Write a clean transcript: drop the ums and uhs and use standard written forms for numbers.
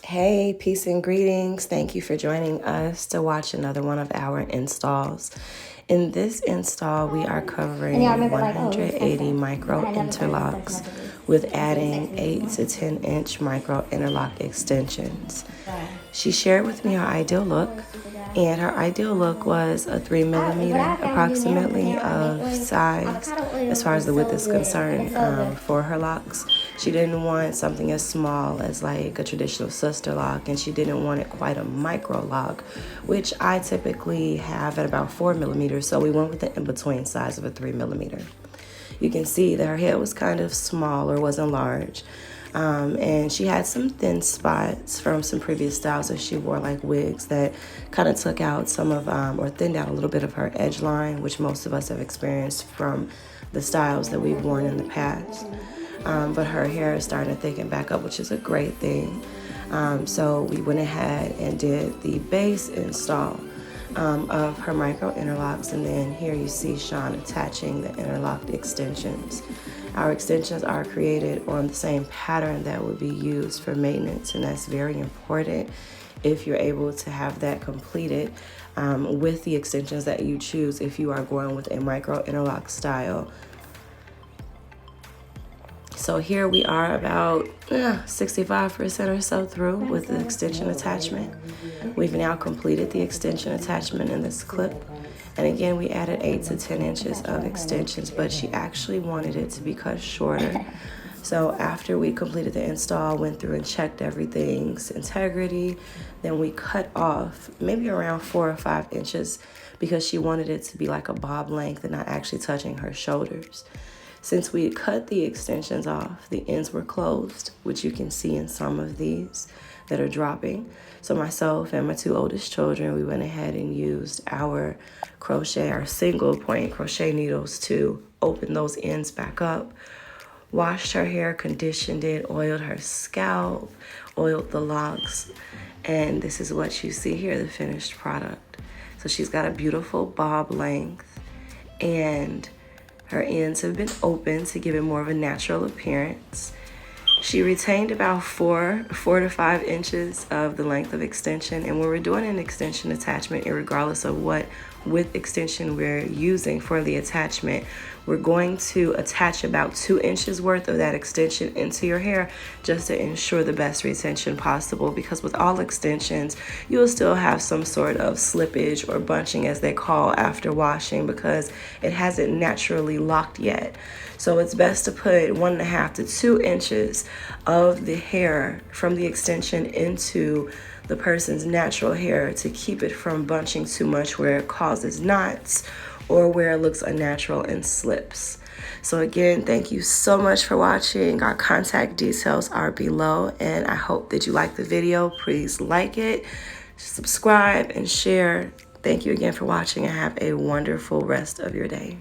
Hey, peace and greetings. Thank you for joining us to watch another one of our installs. In this install, we are covering 180 micro interlocks with adding 8 to 10 inch micro interlock extensions. She shared with me her ideal look, and her ideal look was a 3mm approximately of size as far as the width is concerned for her locks. She didn't want something as small as like a traditional sister lock, and she didn't want it quite a micro lock, which I typically have at about 4mm, so we went with the in-between size of a 3mm. You can see that her head was kind of small or wasn't large. And she had some thin spots from some previous styles that she wore, like wigs, that kind of took out some of, or thinned out a little bit of her edge line, which most of us have experienced from the styles that we've worn in the past. But her hair is starting to thicken back up, which is a great thing. So we went ahead and did the base install of her micro interlocks, and then here you see Sean attaching the interlocked extensions. Our extensions are created on the same pattern that would be used for maintenance, and that's very important if you're able to have that completed with the extensions that you choose if you are going with a micro interlock style. So here we are about 65% or so through with the extension attachment. We've now completed the extension attachment in this clip. And again, we added 8 to 10 inches of extensions, but she actually wanted it to be cut shorter. So after we completed the install, went through and checked everything's integrity, then we cut off maybe around 4 or 5 inches because she wanted it to be like a bob length and not actually touching her shoulders. Since we had cut the extensions off, the ends were closed, which you can see in some of these that are dropping. So myself and my 2 oldest children, we went ahead and used our crochet, our single point crochet needles to open those ends back up. Washed her hair, conditioned it, oiled her scalp, oiled the locks, and this is what you see here, the finished product. So she's got a beautiful bob length, and her ends have been opened to give it more of a natural appearance. She retained about 4 to 5 inches of the length of extension, and when we're doing an extension attachment, regardless of what width extension we're using for the attachment, we're going to attach about 2 inches worth of that extension into your hair just to ensure the best retention possible, because with all extensions, you'll still have some sort of slippage or bunching, as they call, after washing, because it hasn't naturally locked yet. So it's best to put 1.5 to 2 inches of the hair from the extension into the person's natural hair to keep it from bunching too much where it causes knots or where it looks unnatural and slips. So again, thank you so much for watching. Our contact details are below, and I hope that you like the video. Please like it, subscribe, and share. Thank you again for watching, and have a wonderful rest of your day.